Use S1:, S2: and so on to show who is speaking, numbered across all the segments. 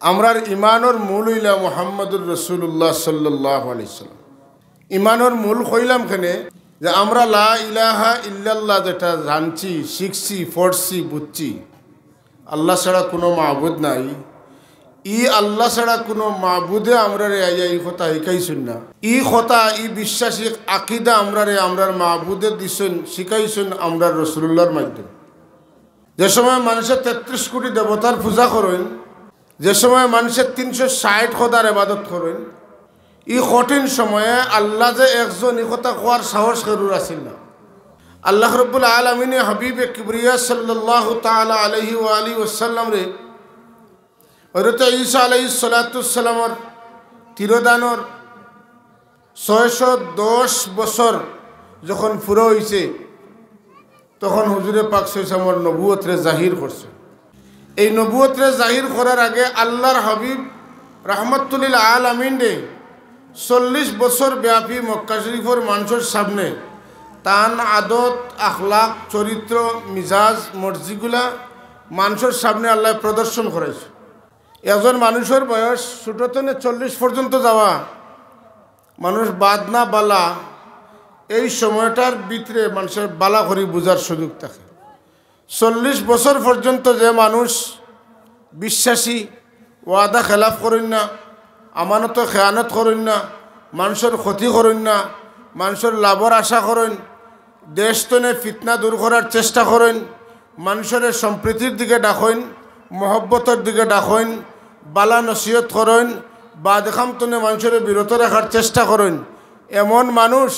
S1: আমরার ইমানোর মূল হইলা মুহাম্মদুর রাসূলুল্লাহ সাল্লাল্লাহু আলাইহি সাল্লাম। ইমানোর মূল হইলাম কেনে যে আমরা লা ইলাহা ইল্লাল্লাহ যেটা জানছি, শিখছি, পড়ছি, বুঝছি, আল্লাহ ছাড়া কোনো মাবুদ নাই, ই আল্লাহ ছাড়া কোনো মাবুদে আমরা রে আইয়া এই কথা শিখাইছেন না। ই কথা ই বিশ্বাসী আকিদা আমরা রে আমরার মাবুদে দিছেন, শিখাইছেন আমরার রাসূলুল্লাহর মাধ্যমে। যে সময় মানুষের 33 কোটি দেবতার পূজা করেন, যে সময় মানুষের 360 খোদার ইবাদত করেন, ই কঠিন সময়ে আল্লাহ যে একজন ই কথা কোয়ার সাহস কারুর আসিল না। আল্লাহ রাব্বুল আলামিনে হাবিবে কিবরিয়া সাল্লাল্লাহু তাআলা আলাইহি ওয়া আলিহি ওয়াসাল্লাম রে হযরত ঈসা আলাইহিস সালাতু ওয়াসসালামর তিরোদানর 610 বছর যখন পুরো হইছে, তখন হুজুরে পাক সাল্লাল্লাহু নবুয়তরে জাহির করছে। এই নবুয়তরে জাহির করার আগে আল্লাহর হাবিব রাহমাতুল লিল আলামিন রে 40 বছর ব্যাপী মক্কা শরীফের মানুষের সামনে তান আদত, আখলাক, চরিত্র, মিজাজ, মর্জিগুলা মানুষের সামনে আল্লাহ প্রদর্শন করেছে। একজন মানুষের বয়স ছোটতনে 40 পর্যন্ত যাওয়া মানুষ বাদ না বালা, এই সময়টার ভিতরে মানুষের বালা করি বোঝার সুযোগ থাকে। 40 বছর পর্যন্ত যে মানুষ বিশ্বাসী, ওয়াদা খেলাফ করেন না, আমানত খেয়ানত করেন না, মানুষের ক্ষতি করেন না, মানুষের লাভর আশা করেন, দেশতনে ফিতনা দূর করার চেষ্টা করেন, মানুষের সম্প্রীতির দিকে ডাকেন, মহব্বতের দিকে ডাকেন, বালা নসিহত করেন, বাদখামতনে মানুষের বিরত রাখার চেষ্টা করেন, এমন মানুষ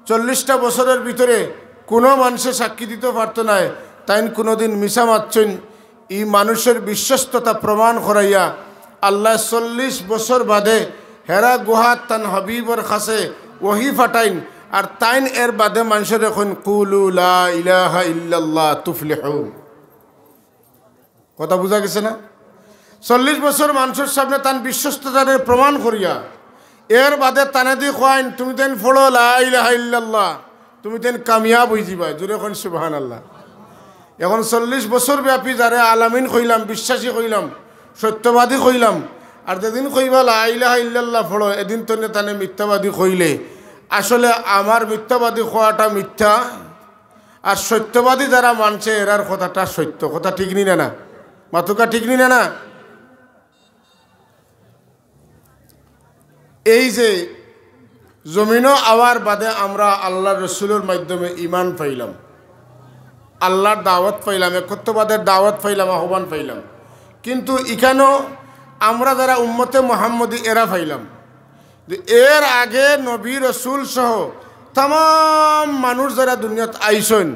S1: 40টা বছরের ভিতরে কোনো মানুষে সাক্ষী দিতে পারত না তাই কোনোদিন মিশা মারছেন। এই মানুষের বিশ্বস্ততা প্রমাণ করাইয়া আল্লাহ 40 বছর বাদে হেরা গুহাত তান হাবিবর কাছে ওহি ফাটাইন, আর তাইন এর বাদে মানুষের এখন কুলু লা ইলাহা ইল্লাল্লাহ তুফলিহুন। কথা বুঝা গেছে না? 40 বছর মানুষের সামনে তান বিশ্বস্ততার প্রমাণ করিয়া এর বাদে তানে দি কইন তুমি তেন ফলো লা ইলাহা ইল্লাল্লাহ, তুমি তেন কামিয়াব হয়ে যাবা। জোরে কোন সুবহানাল্লাহ। এখন 40 বছর ব্যাপী যারে আলামিন কইলাম, বিশ্বাসী কইলাম, সত্যবাদী কইলাম, আর যেদিন কইবা লা ইলাহা ইল্লাল্লাহ ফলো, এদিন তো তানে মিথ্যাবাদী কইলে আসলে আমার মিথ্যাবাদী হওয়াটা মিথ্যা, আর সত্যবাদী যারা মানছে এরার কথাটা সত্য। কথা ঠিক নি না? মাতুকা ঠিক নি না? এই যে জমিনও আওয়ার বাদে আমরা আল্লাহর রসুলের মাধ্যমে ইমান পাইলাম, আল্লাহর দাওয়াত পাইলাম, একত্ববাদের দাওয়াত পাইলাম, আহ্বান পাইলাম, কিন্তু এখানেও আমরা যারা উম্মতে মুহাম্মদী এরা পাইলাম। এর আগে নবী রসুল সহ তাম মানুষ যারা দুনিয়াত আইসেন,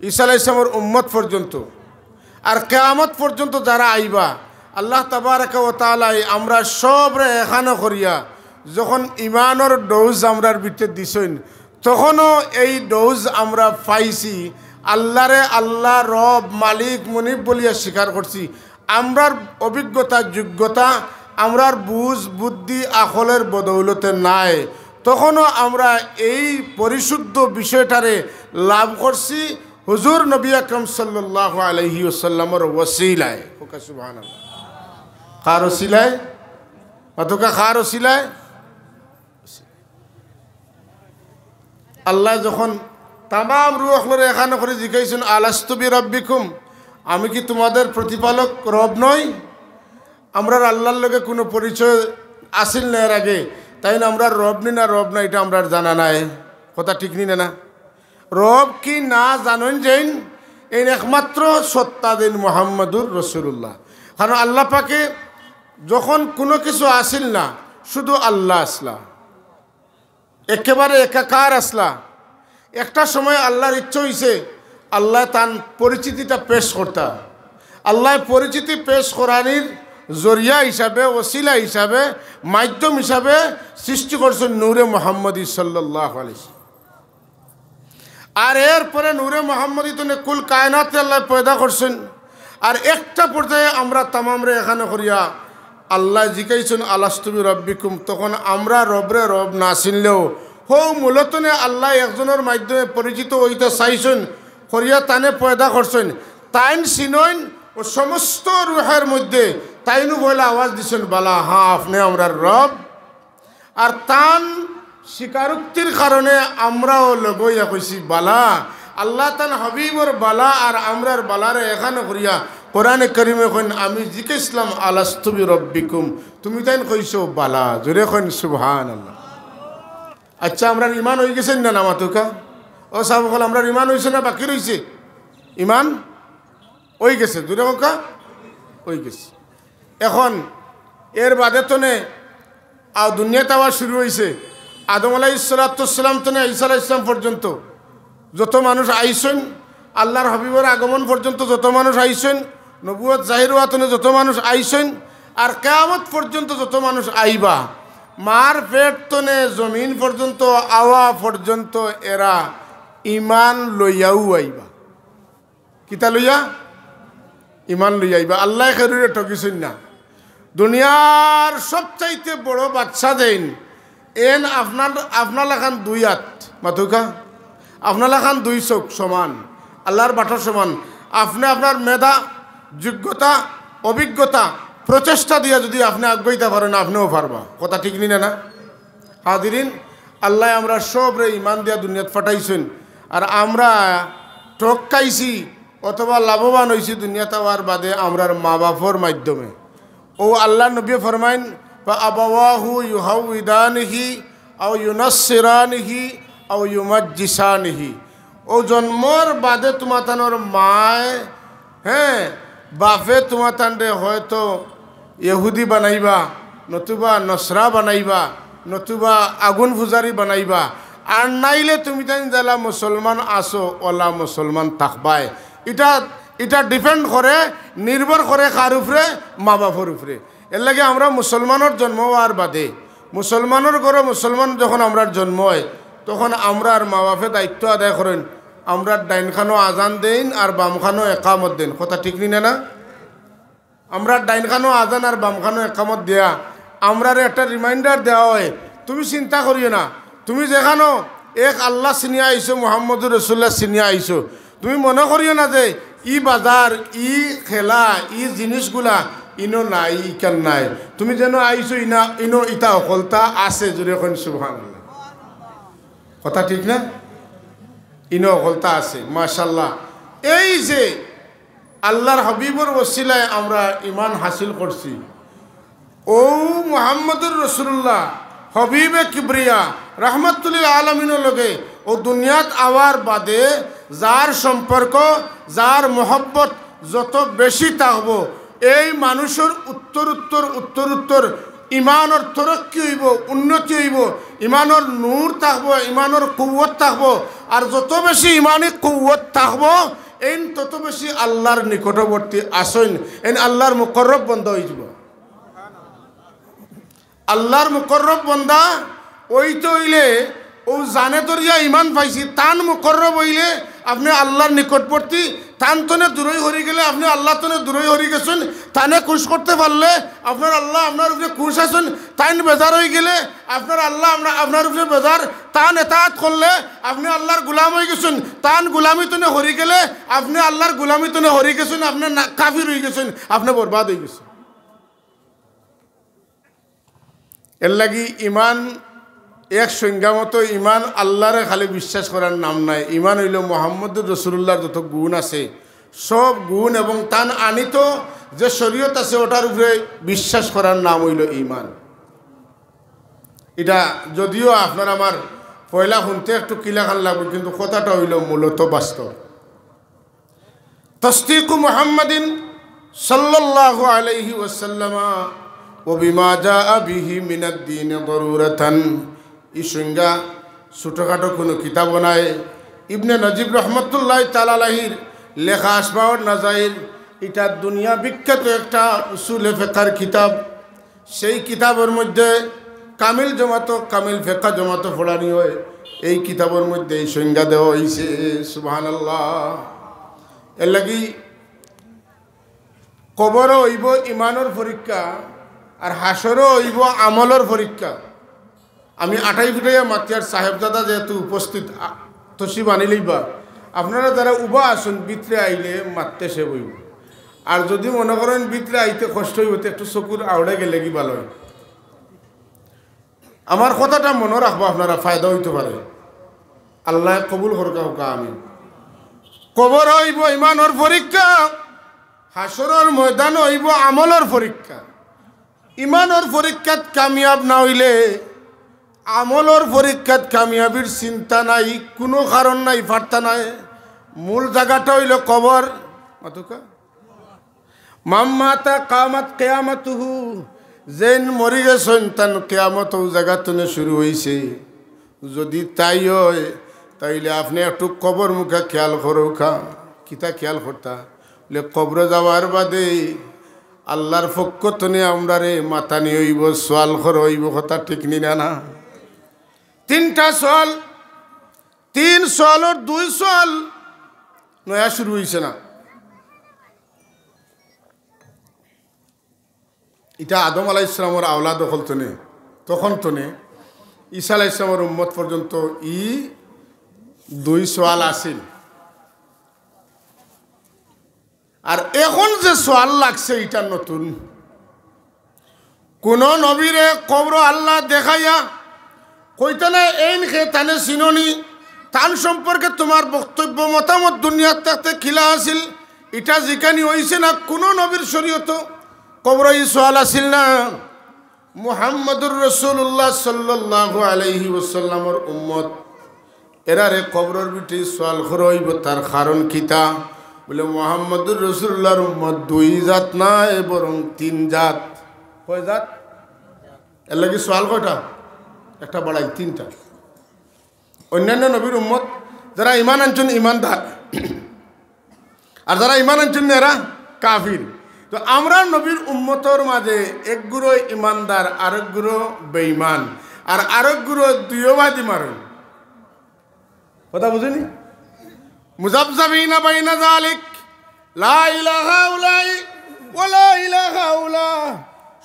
S1: ঈসা আলাইহিস সালামের উম্মত পর্যন্ত আর কিয়ামত পর্যন্ত যারা আইবা, আল্লাহ তাবারাকা ওয়া তাআলা আমরা সবরে এখানে করিয়া যখন ইমানের ডোজ আমরার ভিতরে দিছেন, তখনও এই ডোজ আমরা পাইছি। আল্লাহরে আল্লাহ রব মালিক মুনিব বলিয়া স্বীকার করছি। আমরার অভিজ্ঞতা, যোগ্যতা, আমরার বুঝ বুদ্ধি আকলের বদৌলতে নাই, তখনও আমরা এই পরিশুদ্ধ বিষয়টারে লাভ করছি হুজুর নবী আকরাম সাল্লাল্লাহু আলাইহি ওয়াসাল্লামের ওসিলায়। সুবহানাল্লাহ। কার ওসিলায়? মাতুকা কার ওসিলায়? আল্লাহ যখন তামাম রূহরে এখানে করে জিজ্ঞাসেন আলাস্তু বিরাব্বিকুম, আমি কি তোমাদের প্রতিপালক রব নই? আমরা আল্লাহর লগে কোনো পরিচয় আসিল না এর আগে, তাই না আমরা রব নি না রব না এটা আমরা জানা নাই। কথা ঠিক নি না? রব কি না জানেন যেন এই একমাত্র সত্তাদিন মুহাম্মদুর রাসূলুল্লাহ। কারণ আল্লাহ পাকে যখন কোনো কিছু আসিল না, শুধু আল্লাহ আসলা, একেবারে একাকার আসলা। একটা সময় আল্লাহর ইচ্ছা হইছে আল্লাহ তার পরিচিতিটা পেশ করতা। আল্লাহ পরিচিতি পেশ করানির জরিয়া হিসাবে, ওসিলা হিসাবে, মাধ্যম হিসাবে সৃষ্টি করছেন নূরে মুহাম্মদী সাল্লাল্লাহু আলাইহি। আর এরপরে নূরে মুহাম্মদী তো কুল কায়নাতে আল্লাহ পয়দা করছেন। আর একটা পর্যায়ে আমরা তামামরে এখানে করিয়া আল্লাহ জিজ্ঞাসেন আলাস্তু বিরাব্বিকুম, তখন আমরা রবরে রব না চিনলেও মূলত আল্লাহ একজনের মাধ্যমে পরিচিত হইতে চাইছেন, করিয়া তানে পয়দা করছেন, তাইন চিনইন ও সমস্ত রুহের মধ্যে তাইনু বলে আওয়াজ দিছেন বালা হ্যাঁ আপনি আমরার রব। আর তান স্বীকারোক্তির কারণে আমরাও লগইয়া কইছি বালা। আল্লাহ তান হাবিবর বালা আর আমরার বালারে এখানে করিয়া কোরআনে কারিমে কইন আমি জিজ্ঞেসলাম আলাস্তু বিরব্বিকুম, তুমি তাইন কইছো বালা, জোরে কইন সুবহানাল্লাহ। আচ্ছা আমরার ইমান হয়ে গেছেন না নামাতুকা? ও সাহাবকল আমরার ইমান হয়েছে না বাকি রয়েছে? ইমান হয়ে গেছে, জোরে কা হয়ে গেছে। এখন এর বাদে তনে দুনিয়াতে আবার শুরু হয়েছে। আদম আলাইহিসসালাম তনে ঈসা আলাইহিস সালাম পর্যন্ত যত মানুষ আইসেন, আল্লাহর হাবিবের আগমন পর্যন্ত যত মানুষ আইসেন, নবুয়ত জাহির হওয়াতনে যত মানুষ আইসেন, আর কিয়ামত পর্যন্ত যত মানুষ আইবা, মার পেট তনে জমিন পর্যন্ত আওয়া পর্যন্ত এরা ইমান লইয়াও আইবা। কিতা লইয়া? ইমান লইয়া আইবা। আল্লাহ খেরুরে ঠকিছেন না। দুনিয়ার সবচাইতে বড় বাচ্চা দেন এন আপনার লাখান দুই হাত মাথুকা, আপনার লাখান দুই চোখ সমান, আল্লাহর বাটর সমান। আপনি আপনার মেধা, যোগ্যতা, অভিজ্ঞতা, প্রচেষ্টা দিয়া যদি আপনি আগ্রহিতা পারেন, আপনিও পারবা। কথা ঠিক নি না? হাদিরিন, আল্লাহ আমরা সব রে ইমান দিয়া দুনিয়াত ফাটাইছেন, আর আমরা ঠকাইছি অথবা লাভবান হয়েছি দুনিয়াতে হওয়ার বাদে আমরার মা বাপর মাধ্যমে। ও আল্লাহ নবী ফরমাইন আবাওয়াহু ইউহাউইদানিহি আও ইউনাসসিরানিহি আও ইউমাজ্জিসানিহি। ও জন্মর বাদে তোমাতানোর মায় বাপে তোমাতানরে হয়তো ইহুদি বানাইবা, নতুবা নসরা বানাইবা, নতুবা আগুন পূজারি বানাইবা, আর নাইলে তুমি তাই যারা মুসলমান আসো ওলা মুসলমান থাকবাই। এটা ডিপেন্ড করে, নির্ভর করে কার উপরে? মা বাপর উপরে। এর লাগে আমরা মুসলমানের জন্ম হওয়ার বাদে, মুসলমানের ঘরে মুসলমান যখন আমরার জন্ম হয়, তখন আমরার মা বাপে দায়িত্ব আদায় করেন। আমরা ডাইনখানো আজান দেন আর বামখানো একামত দেন। কথা ঠিক নি না? আমরা ডাইনখানো আজান আর বামখানো একামত দেয়া আমরার একটা রিমাইন্ডার দেওয়া হয়, তুমি চিন্তা করিও না, তুমি যেখানো এক আল্লাহ চিনিয়া আইছো, মুহাম্মদুর রাসূলুল্লাহ চিনিয়া আইছো, তুমি মনে করিও না যে ই বাজার, ই খেলা, ই জিনিসগুলা ইনো নাই, ইকান নাই। তুমি যেন আইছো ইনো ইটা অকলতা আছে, যদি এখন সুবহানাল্লাহ। কথা ঠিক না? ইনো অকলতা আছে, মাশাআল্লাহ। এই যে আল্লাহর হাবিবর ওসিলায় আমরা ইমান হাসিল করছি, ও মুহাম্মদুর রাসূলুল্লাহ হবিবে কিবরিয়া রহমতুল্লিল আলমিনের লগে ও দুনিয়াত আওয়ার বাদে যার সম্পর্ক, যার মহব্বত যত বেশি থাকব, এই মানুষের উত্তর ইমানের তরক্কি হইব, উন্নতি হইব, ইমানের নূর থাকব, ইমানের কুওয়াত থাকব। আর যত বেশি ইমানি কুওয়াত থাকব, এই তত বেশি আল্লাহর নিকটবর্তী আসেন, এই আল্লাহর মুকররব বন্ধ হয়ে যাব। আল্লাহর মুকররব বন্দা ওই তো হইলে ও জানে দরিয়া ইমান পাইছি, তান মুকররব হইলে আপনি আল্লাহর নিকটবর্তী। তান তনে দূরই হরি গেলে আপনি আল্লাহ তনে দূরই হরি গেছেন। তানে খুশ করতে পারলে আপনার আল্লাহ আপনার উপরে খুশ আছেন। তাইন বেজার হয়ে গেলে আপনার আল্লাহ আপনার উপরে বেজার। তান এতাআত করলে আপনি আল্লাহর গুলাম হয়ে গেছেন। তান গুলামি তনে হরি গেলে আপনি আল্লাহর গুলামি তনে হরি গেছেন, আপনি কাফির হয়ে গেছেন, আপনি বরবাদ হয়ে গেছেন। এর লাগি ইমান এক সংজ্ঞা মতো ইমান আল্লাহরে খালি বিশ্বাস করার নাম নাই। ইমান হইল মুহাম্মদুর রাসূলুল্লাহর যত গুণ আছে সব গুণ এবং তান আনিত যে শরীয়ত আছে ওটার উপরে বিশ্বাস করার নাম হইল ইমান। এটা যদিও আপনার আমার পয়লা শুনতে একটু কিলাখান লাগবে, কিন্তু কথাটা হইল মূলত বাস্তব। তাসদীকু মুহাম্মাদিন সাল্লাল্লাহু আলাইহি ওয়াসাল্লাম ও বিমা জাআ বিহি মিনাদ দ্বীন দরুরাতান। এই সংজ্ঞা ছোটোখাটো কোনো কিতাব নাই। ইবনে নজিব রহমতুল্লাহ তাআলা আলাইহির লেখা আসমাউন নাজাইর, এটা দুনিয়া বিখ্যাত একটা উসুলে ফিকহের কিতাব। সেই কিতাবের মধ্যে কামিল জমাতো, কামিল ফিকহ জমাতো পড়ানি হয়। এই কিতাবের মধ্যে এই সংজ্ঞা দেওয়া হয়েছে। সুবহানাল্লাহ। এর লাগি কবরও হইব ইমানের পরীক্ষা, আর হাসরও হইব আমলের পরীক্ষা। আমি আটাই ফুটাইয়া মাতিয়ার সাহেবজাদা যেহেতু উপস্থিত তসিব আনিলেই বা আপনারা যারা উবা আসুন ভিতরে আইলে মারতে সে বইব। আর যদি মনে করেন ভিতরে আইতে কষ্ট হইতে একটু চকুর আউড়ে গেলে কি ভালো হয়। আমার কথাটা মনে রাখবো, আপনারা ফায়দা হইতে পারে। আল্লাহ কবুল করকা হোকা। আমি কবর হইব ইমানের পরীক্ষা, হাসরের ময়দান হইব আমলের পরীক্ষা। ইমানের পরীক্ষাত কামিয়াব না হইলে আমলের পরীক্ষাত কামিয়াবির চিন্তা নাই, কোনো কারণ নাই, ফার্তা নাই। মূল জায়গাটা হইল কবর। মাতুকা মাম্মাতা কামাত কেয়ামতুহু, যেন মরি গেছেন তান কেয়ামত জায়গা তুনে শুরু হয়েছে। যদি তাই হয় তাইলে আপনি একটু কবর মুখে খেয়াল করো। কিতা খেয়াল করতা বলে কবরে যাওয়ার বাদে আল্লাহর পক্ষ তনে আমরা রে মাথা নিয়ে হইব, সোয়াল কর হইব। কথা ঠিক নি না? তিনটা সোয়াল, 3 সোয়ালর 2 সোয়াল নয়া শুরু হয়েছে না। এটা আদম আলাইহিস সালামের আওলাদ হল তনে, তখন তনে ঈসা আলাইহিস সালামের উম্মত পর্যন্ত 2 সোয়াল আসিল। আর এখন যে সোয়াল লাগছে এটা নতুন। কোন নবীরে কবর আল্লাহ দেখাইয়া কইতানে এইন খে তানে চিননি, তান সম্পর্কে তোমার বক্তব্য মতামত দুনিয়ার থাকতে খিলা আসিল, এটা যেখানে হয়েছে না কোনো নবীর শরীয়ত কবর এই সোয়াল আসিল না। মুহাম্মদুর রাসূলুল্লাহ সাল্লাল্লাহু আলাইহি ওয়াসাল্লামের উম্মত এরারে কবরের বিটি সোয়াল করইব। তার কারণ কিতা বলে মুহাম্মদুর রাসূলুল্লাহর উম্মত 2 জাত না, বরং 3 জাত। কয় জাত? এর লাগি সোয়াল কয়টা? একটা বাড়াই 3টা। অন্যান্য নবীর উম্মত যারা ইমান আনছেন ইমানদার, আর যারা ইমান আনছেন এরা কাফির। তো আমরা নবীর উম্মতর মাঝে একগুলো ইমানদার, আরেকগুলো বেঈমান, আর আরেকগুলো দুইবাদী মারেন। কথা বুঝিনি? মুযাবযাবিনা বাইনা যালিক, লা ইলাহা উলাই ওয়া লা ইলাহা উলা।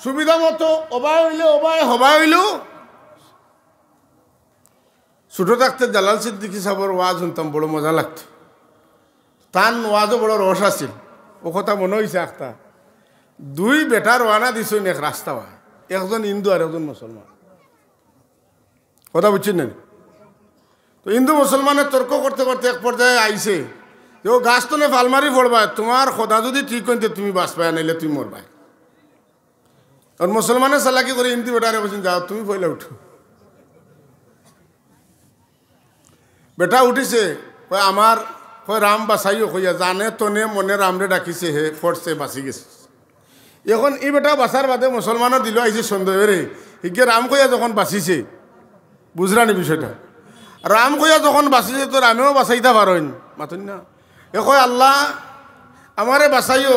S1: সুবিধা মতো ওবায় হইলে ওবায়, হবায় হইলেও। ছোট থাকতে জালাল সিদ্দিকী সাহেবের ওয়াজ শুনতাম, বড় মজা লাগতো। তান ওয়াজও বড় রস আছিল। ও কথা মনে হয়েছে একটা 2 বেটা রওনা দিছেন এক রাস্তা, একজন হিন্দু আর একজন মুসলমান। কথা বুঝছেন না? তো হিন্দু মুসলমানের তর্ক করতে করতে এক পর্যায়ে আইছে যে ও গাছ তো ফালমারি পড়বা, তোমার খোদা যদি ঠিক হইতে তুমি বাঁচবাই, নাইলে তুমি মরবাই। আর মুসলমানের চালাকি করে হিন্দু বেটারে বলছেন যাও তুমি পয়লা উঠো। বেটা উঠিছে, কয় আমার কয় রাম বাঁচাইও কইয়া, জানে তনে মনে রামরে ডাকিছে, হে ফটছে বাঁচি গেছে। এখন এই বেটা বাঁচার বাদে মুসলমানের দিল আইছে সন্দেহেরে, হিগে রাম কইয়া যখন বাঁচিছে, বুঝলানি বিষয়টা। রাম কইয়া যখন বাঁচিছে তো রামেও বাঁচাইতে পারেন, মাতুন না? এ কয় আল্লাহ আমারে বাঁচাইও,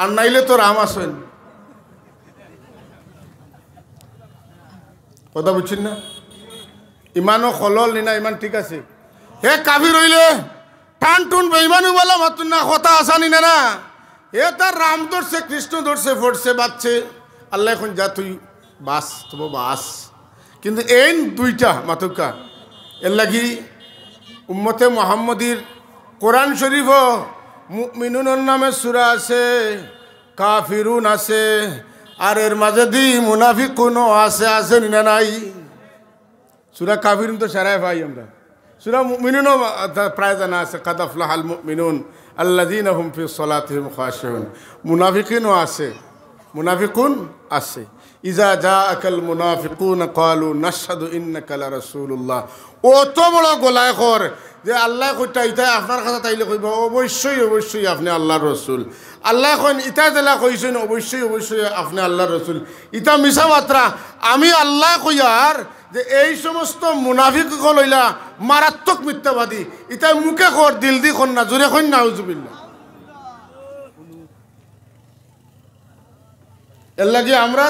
S1: আর নাইলে তো রাম আসেন। কথা বুঝছেন না? ইমানও খলল নি না, ইমান ঠিক আছে। হে কাফির হইলে টান টুন বেইমানু বলা মাতুন না, কথা আসানি না। এ তার রাম ধরছে, কৃষ্ণ ধরছে, ফটছে, বাঁচছে। আল্লাহ এখন যা তুই বাস, তবু বাস। কিন্তু এই 2টা মাতুকা এর লাগি উম্মতে মুহাম্মদীর কোরআন শরীফ মুমিনুনের নামে সূরা আছে, কাফিরুন আছে, আর এর মাঝে দি মুনাফিকুনও আছে। আছে না নাই? সূরা কাফিরুন তো সারাই ভাই আমরা, সূরা মুমিনুনও প্রায় জানা আছে, কাদ আফলাহাল মুমিনুন আল্লাযীনা হুম ফি সলাতিহিম খাশিউন। মুনাফিকিনও আছে, মুনাফিকুন আছে। ইজা জাআকাল মুনাফিকুনা ক্বালু নাশহাদু ইন্নাকা লা রাসূলুল্লাহ। অত বড় গলায় কর যে আল্লাহ কইতা ইতা আপনার কাছে তাইলে কইব অবশ্যই অবশ্যই আপনি আল্লাহর রাসূল। আল্লাহ কইন ইতা জেলা কইছেন অবশ্যই অবশ্যই আপনি আল্লাহর রাসূল। ইতা মিছা মাত্রা। আমি আল্লাহ কইয়ার যে এই সমস্ত মুনাফিক লইলা মারাত্মক মিথ্যাবাদী, ইতা মুখে কর, দিল দি কর না, জোরে কইন না। আউযুবিল্লাহ। এর লাগি আমরা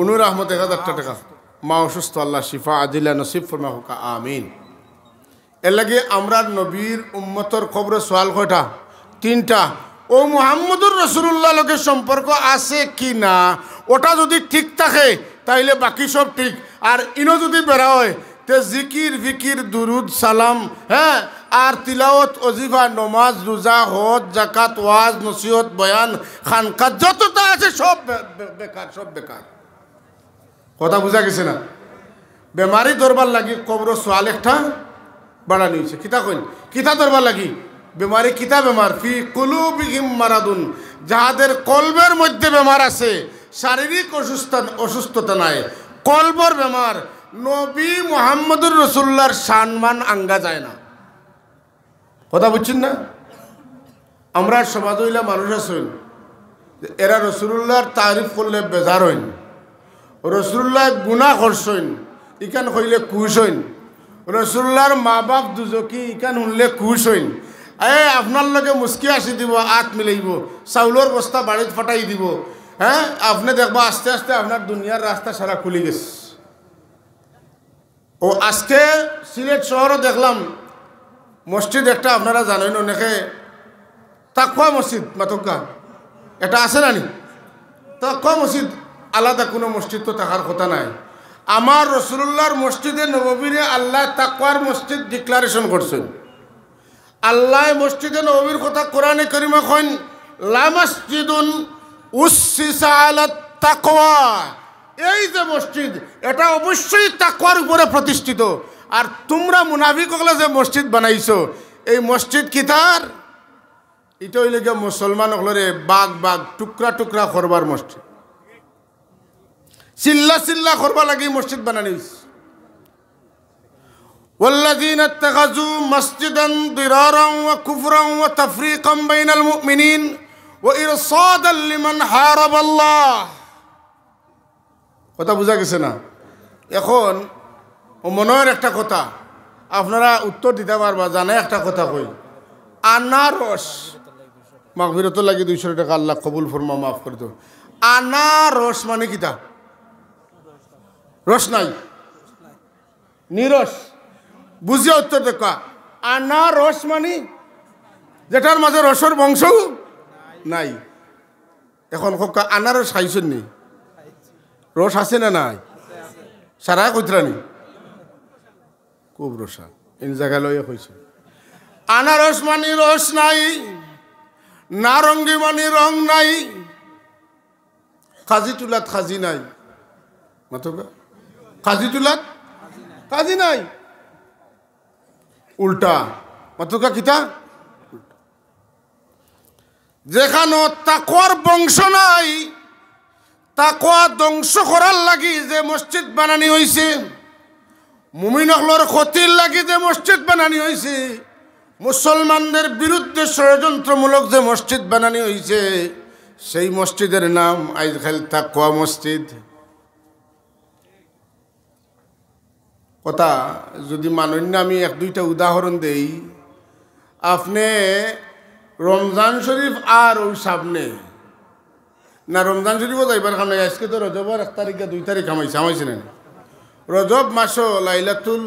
S1: অনুর আহমদ 1000 টাকা, মা অসুস্থ, আল্লাহ শিফা আদিলা নসিব ফরমা হোকা, আমিন। এর লাগে আমরা নবীর উম্মতর খবরে সোয়াল কয়টা? 3টা। ও মুহাম্মদুর রাসূলুল্লাহ লোকের সম্পর্ক আছে কি না, ওটা যদি ঠিক থাকে তাইলে বাকি সব ঠিক। আর ইনো যদি বেড়া হয় তে জিকির ফিকির দুরুদ সালাম, হ্যাঁ, আর তিলাওয়াত ওজিফা নমাজ রোজা হজ জাকাত ওয়াজ নসিহত বয়ান খানকাত যতটা আছে সব বেকার, সব বেকার। কথা বুঝা গেছে না? বেমারি ধরবার লাগি কবর সোয়াল একটা বাড়ানি হয়েছে। কিতা কইন কিতা ধরবার লাগি? বেমারি কিতা বেমার? ফি কুলুবিহিম মারাদুন, যাহাদের কলবের মধ্যে বেমার আছে, শারীরিক অসুস্থতা নাই, কলবর বেমার। নবী মুহাম্মদুর রাসূলুল্লাহর সম্মান আঙ্গা যায় না। কথা বুঝছেন না? আমরা সমাজ হইলা মানুষ আছেন, এরা রাসূলুল্লাহর তারিফ করলে বেজার হইন, রাসূলুল্লাহ গুনাহ করছেন ইকান কইলে খুশ হইন, রাসূলুল্লাহর মা বাপ দুজকি ইকান শুনলে খুশ হইন। আপনার লগে মুস্কি আসি দিব, আত মিলাইব, চাউলের বস্তা বাড়িত ফাটাই দিব, হ্যাঁ, আপনি দেখবা আস্তে আস্তে আপনার দুনিয়ার রাস্তা সারা খুলে গেছে। ও আজকে সিলেট শহরও দেখলাম মসজিদ একটা, আপনারা জানেন অনেকে, তাকওয়া মসজিদ মাতকা এটা আছে না নি? তাকওয়া মসজিদ আলাদা কোনো মসজিদ তো থাকার কথা নাই। আমার রাসূলুল্লাহর মসজিদে নববীরে আল্লাহ তাকওয়ার মসজিদ ডিক্লারেশন করছেন। আল্লাহ মসজিদে নববীর কথা কোরআনে কারিমে কইন, লা মাসজিদুন উসসিসা আলাত তাকওয়া। এই যে মসজিদ, এটা অবশ্যই তাকওয়ার উপরে প্রতিষ্ঠিত। আর তোমরা মুনাফিক হলে যে মসজিদ বানাইছো, এই মসজিদ কিতার? এটা হইলে গিয়ে মুসলমান হলরে বাগ বাগ টুকরা টুকরা করবার মসজিদ, চিল্লা চিল্লা করবা লাগি মসজিদ বানানি হইছে। والذين اتخذوا مسجدا ضرارا وكفرا وتفريقا بين المؤمنين وإرصادا لمن حارب الله। কথা বুঝা গেছে না? এখন মনের একটা কথা আপনারা উত্তর দিতে পারবা, জানে একটা কথা কই, আনারস মাগফিরত লাগি 200 টাকা আল্লাহ কবুল ফরমা, মাফ করে দাও। আনারস মানে কিতা? রস নাই, নিরস, বুঝিয়া উত্তর দেখা। আনারস মানে যেটার মাঝে রসর বংশ নাই। এখন আনারস খাইছেন নি? রস আছে না নাই? সারা কইতরানি খুব রসা এই জায়গা লইয়া কইছে। আনারস মানে রস নাই, নারঙ্গি মানে রং নাই, কাজি টুলাত খাজি নাই, মাতকা কাজি টুলাত কাজি নাই, উল্টা মাতকা কিতা? যেখানে তাকওয়ার বংশ নাই, তাকওয়া ধ্বংস করার লাগি যে মসজিদ বানানি হয়েছে, মুমিন হলর ক্ষতির লাগি যে মসজিদ বানানি হয়েছে, মুসলমানদের বিরুদ্ধে ষড়যন্ত্রমূলক যে মসজিদ বানানি হয়েছে, সেই মসজিদের নাম আজকাল তাকওয়া মসজিদ। কথা যদি মানেন না, আমি 1-2টা উদাহরণ দেই। আপনি রমজান শরীফ আর ওই সামনে না, রমজান শরীফও যাইবার খাম নাই। আজকে তো রজবের 1 তারিখ 2 তারিখ আমাইছে না? রজব মাসও লাইলাতুল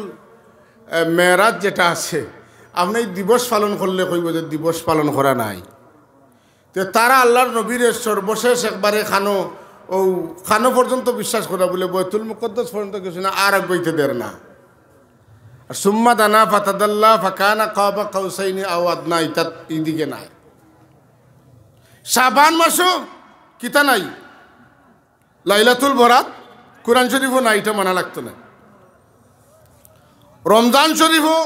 S1: মেরাজ যেটা আছে, আপনি দিবস পালন করলে কইব যে দিবস পালন করা নাই। তো তারা আল্লাহর নবীর সর্বশেষ একবারে খানো পর্যন্ত বিশ্বাস করা বলে বৈতুল মুকদ্দাস পর্যন্ত কিছু না, আর বইতে দের না। আর সুম্মা দানা ফাতাদাল্লা ফাকানা কাবা কাউসাইনি আও আদনা, ইতাত ইদিকে নাই। শাবান মাসও কিতা নাই, লাইলাতুল বরাত, কোরআন শরীফও নাই, এটা মানা লাগতো না। রমজান শরীফও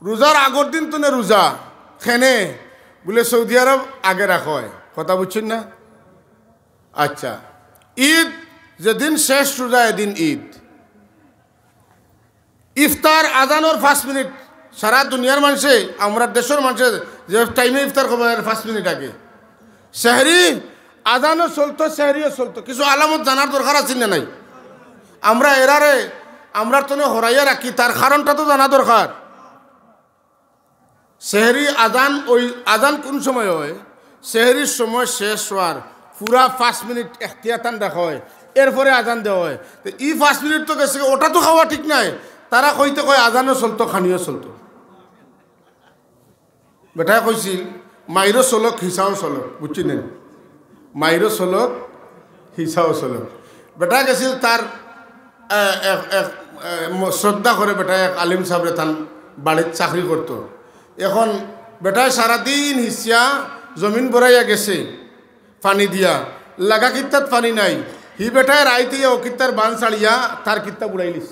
S1: রোজার আগর দিন তো না রোজা খেনে বলে সৌদি আরব আগে রাখা হয়। কথা বুঝছেন না? আচ্ছা, ঈদ যেদিন শেষ রোজা এদিন ঈদ। ইফতার আজানোর 5 মিনিট সারা দুনিয়ার মানুষে, আমরা দেশের মানুষের যে টাইমে ইফতার করবো 5 মিনিট আগে। সেহরি আজানও চলতো, সেহরিও চলতো, কিছু আলামত জানার দরকার আছে না নাই? আমরা এরারে আমরা তো হরাইয়া রাখি, তার কারণটা তো জানা দরকার। সেহরি আজান, ওই আজান কোন সময় হয়? সেহরির সময় শেষ হওয়ার পুরা 5 মিনিট এখতিয়াতান রাখা হয়, এরপরে আজান দেওয়া হয়। তো 5 মিনিট তো গেছে, ওটা তো খাওয়া ঠিক নাই। তারা কইতে কয় আজানও চলতো, খানিও চলতো। বেটাই কইছিল মাইরও চলক হিসাও চলক, বুঝছি নেন? মাইরও চলক হিসাও চলক। বেটা গেছিল তার শ্রদ্ধা করে বেটায় এক আলিম সাহেবরে তান বাড়ির চাকরি করত। এখন বেটায় সারাদিন হিসিয়া জমিন বড়াইয়া গেছে পানি দিয়া, লাগা কিত্তাত পানি নাই, হি বেটায় রাইতে ও কিত্তার বান ছাড়িয়া তার কিত্তা বুড়াইলিস।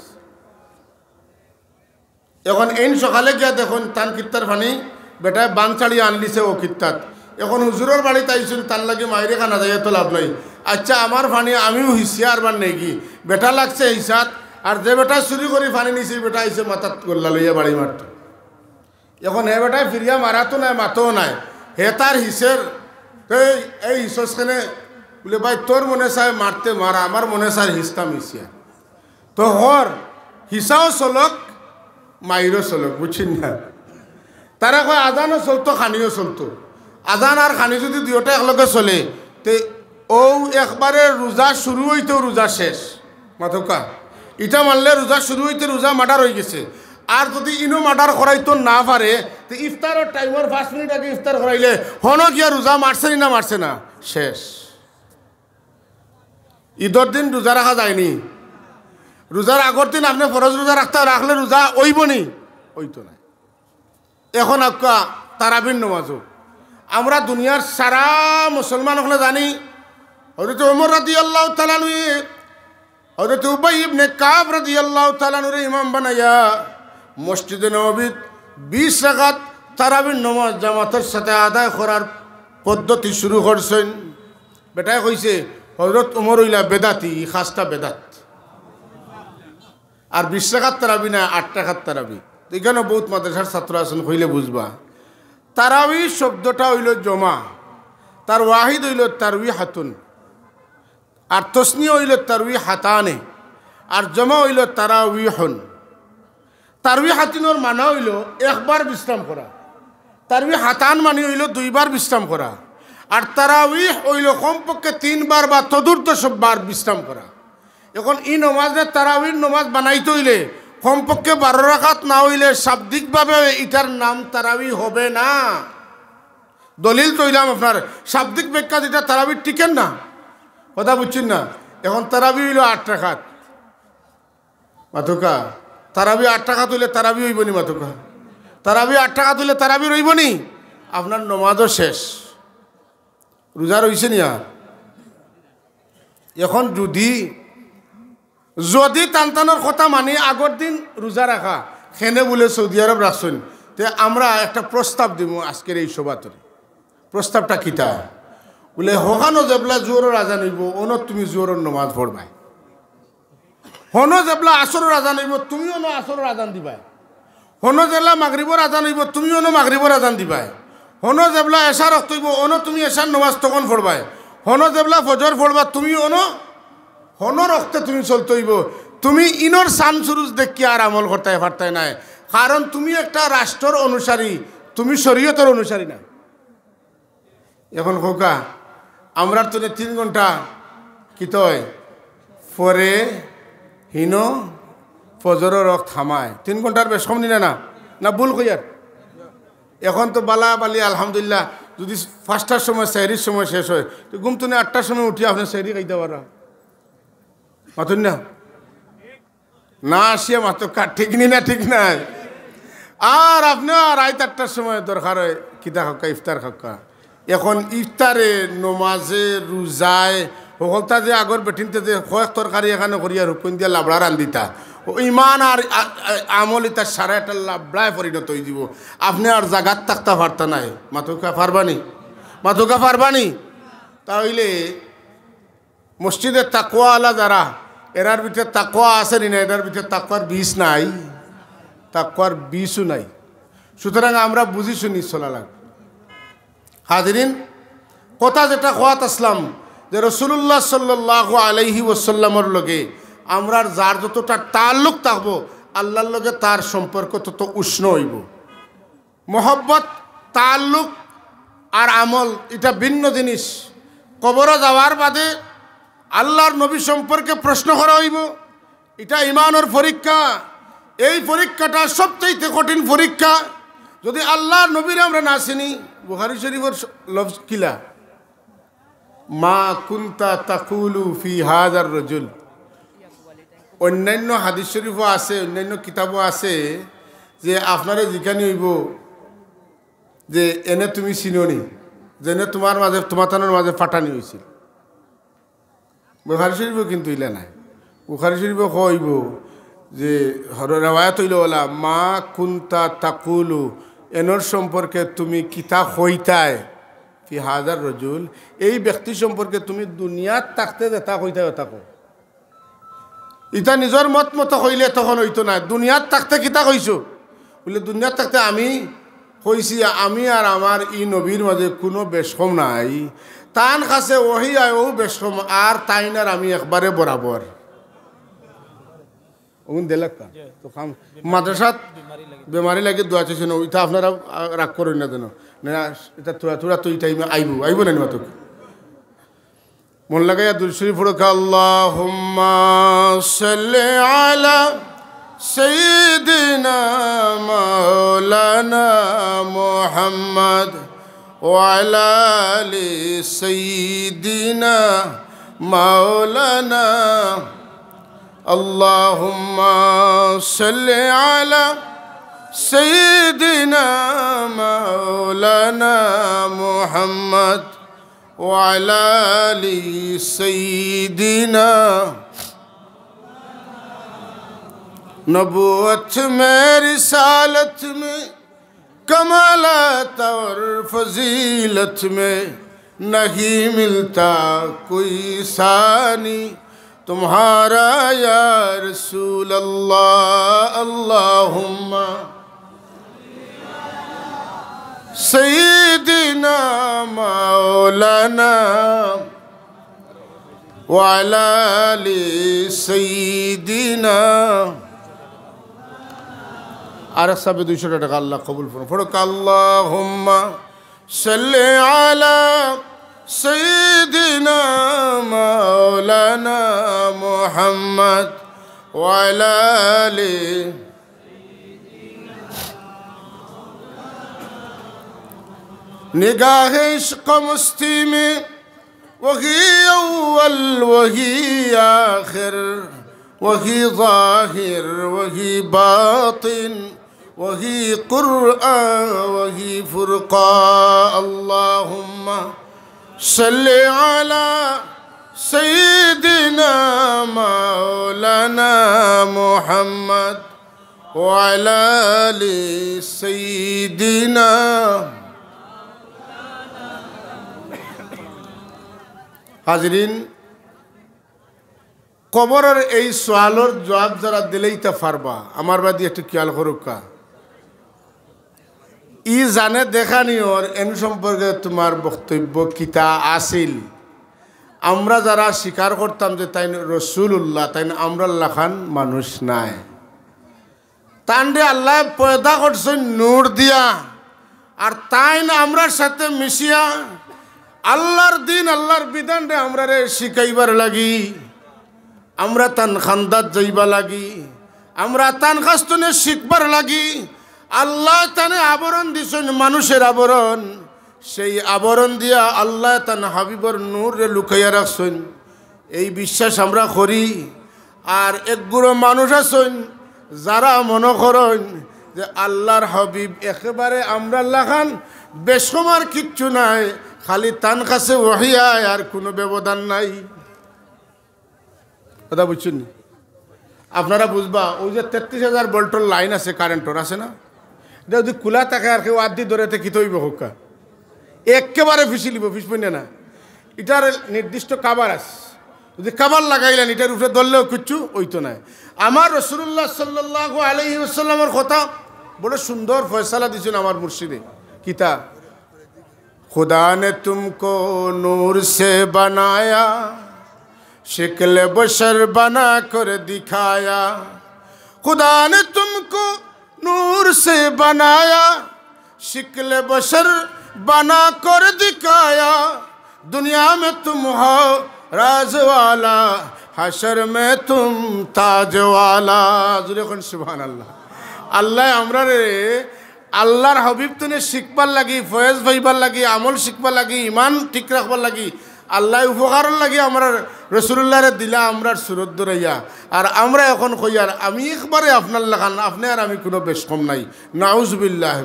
S1: এখন এইন সকালে গিয়া দেখুন তান কিত্তার পানি বেটায় বান ছাড়িয়া আনলিছে ও কিত্তাত। এখন হুজুরের বাড়িতে আইসুন, তার লাগে মাইরে খানা যাইয়া তো লাভ নাই। আচ্ছা আমার পানি আমিও হিসিয়া আর বার নেই কি, বেটা লাগছে হিসাত, আর যে বেটা চুরি করে পানি নিছে বেটা আইসে মাথাত গোল্লা লইয়া বাড়ি মারত। এখন হে বেটায় ফিরিয়া মারাতো নাই, মাতও নাই, হে তার হিসের এই হিসনে বলে ভাই তোর মনে চায় মারতে মারা, আমার মনে চায় হিসতাম হিসিয়া। তো হর হিসাও চলক মাইরও চলক, বুঝছেন না? তারা কয় আজানও চলতো খানিও চলতো। আজান আর খানি যদি দুইটা একলগে চলে তে ও একবারে রোজা শুরু হইতেও রোজা শেষ। মাথকা ইটা মানলে রোজা শুরু হইতে রোজা মার্ডার হয়ে গেছে। আর যদি ইনো মার্ডার করাইতো না পারে তো ইফতারের টাইমের 5 মিনিট আগে ইফতার করাইলে হন গিয়া রোজা মারছে না মারছে না, শেষ। ঈদের দিন রোজা রাখা যায়নি, রোজার আগর দিন আপনি ফরজ রোজা রাখলে রোজা ওইবনি, ওইতো না। এখন আক্কা তারাবির নমাজও আমরা দুনিয়ার সারা মুসলমান হলে জানি হযরত ওমর রাদিয়াল্লাহু তাআলা আনহু হযরত উবাই ইবনে কাব রাদিয়াল্লাহু তাআলা আনহু ইমাম বানায়া মসজিদে নববীত 20 রাকাত তারাবির নামাজ জামাতের সাথে আদায় করার পদ্ধতি শুরু করছেন। বেটায় কইছে হযরত ওমর হইলা বেদাতি, খাসটা বেদাত। আর 20 রাকাত তারাবি না 8 রাকাত তারাবি। এখানে বহুত মাদ্রাসার ছাত্র আছেন, কইলে বুঝবা। তারাবি শব্দটা হইল জমা, তার ওয়াহিদ হইল তারউই হাতুন, আর তসনি হইল তারউই হাতানে, আর জমা হইল তারাউইহুন। তারউই হাতুনের মানে হইল একবার বিশ্রাম করা, তারউই হাতান মানে হইল 2 বার বিশ্রাম করা, আর তারাউইহ হইল কমপক্ষে 3 বার বা তদুর্দশ বার বিশ্রাম করা। এখন এই নমাজে তারাউইর নমাজ বানাইতে হইলে কমপক্ষে 12 রাকাত না হইলে শাব্দিকভাবে এটার নাম তারাবি হবে না। দলিল তো হইলাম আপনার শাব্দিক ব্যাখ্যা যেটা তারাবি টিকেন না, কথা বুঝছেন না? এখন তারাবি হইল 8 রাকাত। মাথুকা তারাবি 8 রাকাত হইলে তারাবি হইবনি, মাথুকা তারাবি 8 রাকাত হইলে তারাবি রইবনি, আপনার নমাজও শেষ, রোজা রইছে নি। আর এখন যদি টানটানোর কথা মানি আগর দিন রোজা রাখা খেনে বলে সৌদি আরব রাখছেন, তে আমরা একটা প্রস্তাব দিব আজকের এই সভাতরে। প্রস্তাবটা কিতা বলে, হকানো জেবলা জোরের আজান হইব অন তুমি জোরের নমাজ পড়বাই, হনো জেবলা আসরের আজান হইব তুমিও ন আসরের আজান দিবাই, হনো জেবলা মাগরিবর আজান হইব তুমিও ন মাগরিবর আজান দিবাই, হনো জেবলা এশার রক্ত হইব অন তুমি এশার নমাজ তখন পড়বাই, হনো জেবলা ফজর পড়বা তুমি অন হনো রক্তে তুমি চলতে হইব। তুমি ইনর সান সুরুজ দেখি আর আমল করতে পারতাই নাই, কারণ তুমি একটা রাষ্ট্রের অনুসারী, তুমি শরীয়তের অনুসারী না। এখন খোকা আমরা তো 3 ঘন্টা কি তয় পরে হিনো ফজরের রক্ত থামায় 3 ঘন্টার বেশ কম নিলে না, না ভুল কইয়ার? এখন তো বালা বালি আলহামদুলিল্লাহ, যদি 5টার সময় সেহরির সময় শেষ হয় তো ঘুম তুমি 8টার সময় উঠি আপনি সেহরি খাইতে পারা, মাতুন না না আসিয়া মাত্র ঠিক নি না, ঠিক নাই। আর আপনি রাত 8টার সময় দরকার হয় কিতা খাক্কা ইফতার খাক্কা। এখন ইফতারে নমাজে রোজায় সকলতা যে আগর বেঠিনতে যে কয়েক তরকারি এখানে করিয়া রূপন দিয়া লাবড়া রান্ধিতা, ও ইমান আর আমল ইতার সারা একটা লাবড়ায় পরিণত হয়ে যাব। আপনি আর জাগাত থাকতে পারতা নাই, মাতুকা পারবানি, মাতুকা পারবানি। তাহলে মসজিদের তাকওয়া আলা যারা, এরার ভিতরে তাকওয়া আছে না, এরার ভিতরে তাকওয়ার বীজ নাই, তাকওয়ার বীজও নাই। সুতরাং আমরা বুঝি শুনি চলা লাগবে। হাজিরিন, কথা যেটা খোয়াত আসলাম যে রাসূলুল্লাহ সাল্লাল্লাহু আলাইহি ওয়াসাল্লামের লগে আমরা যার যতটা তাল্লুক থাকবো আল্লাহর লগে তার সম্পর্ক তত উষ্ণ হইব। মহব্বত, তাল্লুক আর আমল এটা ভিন্ন জিনিস। কবরে যাওয়ার বাদে আল্লাহর নবী সম্পর্কে প্রশ্ন করা হইব, এটা ইমানের পরীক্ষা। এই পরীক্ষাটা সবচেয়ে কঠিন পরীক্ষা। যদি আল্লাহর নবীর আমরা না চিনি, বুখারী শরীফের লফজ কিলা, মা কুনতা তাকুলু ফি হাযার রাজুল, অন্যান্য হাদিস শরীফও আছে, অন্যান্য কিতাবও আছে যে আপনারে যেখানে হইব যে এনে তুমি চিননি, যেনে তোমার মাঝে তোমার মাঝে ফাটানি হয়েছিল। বুখারী শরীফও কিন্তু ইলা নাই। বুখারী শরীফও কইব যে রেওয়ায়াত হইল ওলা মা কুন্তা তাকুলু, এনর সম্পর্কে তুমি কিতা হইতায় ফি হাজার রজুল, এই ব্যক্তি সম্পর্কে তুমি দুনিয়াত থাকতে যেটা হইতায় থাকো। ইটা নিজের মত মতো হইলে তখন হইতো না, দুনিয়াত থাকতে কিতা কইছো বলে দুনিয়াত থাকতে আমি কইছি আমি আর আমার ই নবীর মাঝে কোনো বেশম নাই, তান কাছে ওহি আয় ও বেশম, আর তাইন আর আমি একবারে বরাবর। ওগুন দেলাক তো কাম মাদ্রাসাত বেমারি লাগে দোয়া চাইছে না, ওইটা আপনারা রাগ করেন না যেন না, এটা তোরা তো এই টাইমে আইব না নিমা তোকে মন লাগাইয়া দুরূদ শরীফ পড়ো। আল্লাহুম্মা সাল্লি আলা সাইয়্যিদিনা মাওলানা মুহাম্মদ ওয়া আলা আলি সাইয়্যিদিনা মাওলানা। আল্লাহুম্মা সাল্লি আলা সাইয়্যিদিনা মাওলানা মুহাম্মদ وعلى آل سيدنا। नबूवत में रिसालत में कमालत और फजीलत में नहीं मिलता कोई सानी तुम्हारा या रसूल अल्लाह। अल्लाहुम्मा सय्यिदिना मौलाना वाला आली सय्यिदिना। আর সাবে 200 টাকা আল্লাহ কবুল করুন। ফড়ক আল্লাহুম্মা সাল্লি আলা সাইয়্যিদিনা মাওলানা মুহাম্মদ ওয়া আলা আলি। निगाह इश्क़ मस्ती में वही अव्वल वही आखिर वही ज़ाहिर वही बातिन वही क़ुरआन वही फ़ुरक़ान। अल्लाहुम्मा सल्ली अला सय्यिदिना मौलाना मुहम्मद व अला आलि सय्यिदिना। हाजरीन, कबरेर এই সোয়ালের জবাব যারা দিলেই তা পারবা, আমার বাদি একটু খেয়াল করুকা। ই জানে দেখানি ওর এন সম্পর্কে তোমার বক্তব্য কিতা আসিল। আমরা যারা স্বীকার করতাম যে তাই রসুল্লাহ, তাই আমরা লাখান মানুষ নাই, তান্ডে আল্লাহ পয়দা করছেন নূর দিয়া, আর তাই না আমরার সাথে মিশিয়া আল্লাহর দিন আল্লাহর বিধান রে আমরা রে শিখাইবার লাগি, আমরা তান খান্দাত যাইবা লাগি, আমরা তান খাস্তনে শিখবার লাগি। আল্লাহ তানে আবরণ দিছেন মানুষের আবরণ, সেই আবরণ দিয়া আল্লাহ তান হাবিবর নূর রে লুকাইয়া রাখছেন, এই বিশ্বাস আমরা করি। আর একগুলো মানুষ আছেন যারা মনে করেন যে আল্লাহর হাবিব একেবারে আমরা লাখান বেশমার কিচ্ছু নাই, খালি তান কাছে ওহী আয় আর কোনো ব্যবধান নাই। কথা বুঝছেন? আপনারা বুঝবা ওই যে 33,000 ভোল্টের লাইন আছে, কারেন্টর আছে না, এটা যদি খোলা থাকে আর কেউ আদি ধরেতে কি তৈব হোক একেবারে ফিসিলিব, ফিসবেন না। এটার নির্দিষ্ট কাবার আছে, যদি কাবার লাগাইলেন এটার উপরে ধরলেও কিচ্ছু ওইতো নাই। আমার রাসূলুল্লাহ সাল্লাল্লাহু আলাইহি ওয়াসাল্লামের কথা বড় সুন্দর ফয়সালা দিয়েছেন আমার মুর্শিদে। কিতা खुदा ने तुमको नूर से बनाया, शिकल बशर बना कर दिखाया। खुदा ने तुमको नूर से बनाया, शिकल बशर बना कर दिखाया। दुनिया में तुम हो राज वाला, हशर में तुम ताज वाला। सुभान अल्लाह। अल्लाह हमरा रे আল্লাহর হাবিব তুনে শিখবার লাগি, ফয়েজ ভাইবার লাগি, আমল শিখবার লাগি, ইমান ঠিক রাখবার লাগি আল্লাহ উপকারের লাগে আমরা রসুল্লাহরে দিলা আমরা সুরত দরাইয়া আর আমরা এখন কইয়ার আমি একবারে আপনার লাগান আপনি আর আমি কোনো বেশ কম নাই নাউজুবিল্লাহ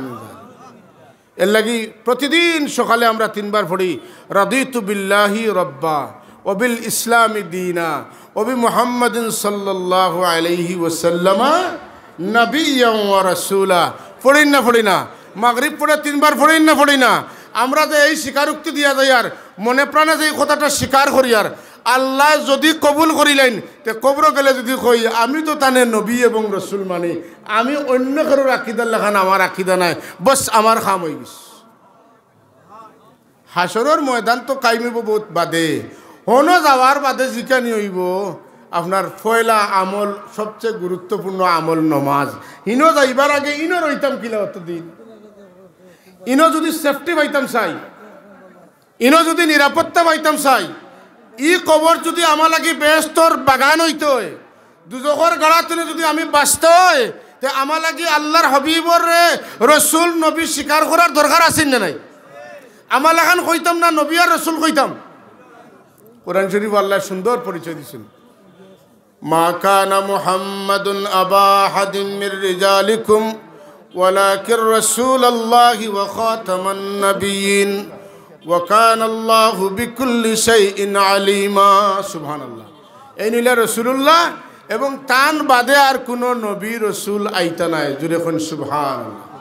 S1: এর লাগি প্রতিদিন সকালে আমরা 3 বার পড়ি রাদিতু বিল্লাহি রব্বা ওবিল ইসলামি দীনা ওবি মুহাম্মাদিন সাল্লাল্লাহু আলাইহি ওয়াসাল্লাম নবিয়্যান ওয়া রাসূলা পড়ি না মাগরিব পড়ে 3 বার পড়ি না আমরা যে এই স্বীকারোক্তি দিয়া যাই আর মনে প্রাণে যে কথাটা স্বীকার করি আর আল্লাহ যদি কবুল করিলেন তে কবর গেলে যদি কই আমি তো তানে নবী এবং রসুল মানি আমি অন্য কারোর আকিদার লেখান আমার আকিদা নাই বস আমার খাম হয়ে গেছে হাসরের ময়দান তো কাইমিব বহুত বাদে হন যাওয়ার বাদে জিকানি হইব আপনার পয়লা আমল সবচেয়ে গুরুত্বপূর্ণ আমল নমাজ ইনো যাইবার আগে ইনো রইতাম কিলা অতদিন ইনো যদি সেফটি পাইতাম চাই ইনো যদি নিরাপত্তা পাইতাম চাই ই কবর যদি আমার লাগি বেহস্তর বাগান হইতে হয় দুজখর গাড়াতনে যদি আমি বাঁচতে হয় তে আমার লাগি আল্লাহর হবিবর রসুল নবী স্বীকার করার দরকার আছে না নাই আমার লাগান কইতাম না নবী আর রসুল কইতাম কোরআন শরীফ আল্লাহ সুন্দর পরিচয় দিয়েছেন মা কানা মুহাম্মাদুন আবা আহাদিন মির রিজালিকুম ওয়ালাকিন রাসূলুল্লাহি ওয়া খাতামান নাবিয়্যিন ওয়া কানা আল্লাহু বিকুল্লি শাইইন আলিমা সুবহানাল্লাহ এই নিলা রাসূলুল্লাহ এবং তান বাদে আর কোন নবী রসুল আইতা নাই জুরে কোন সুবহানাল্লাহ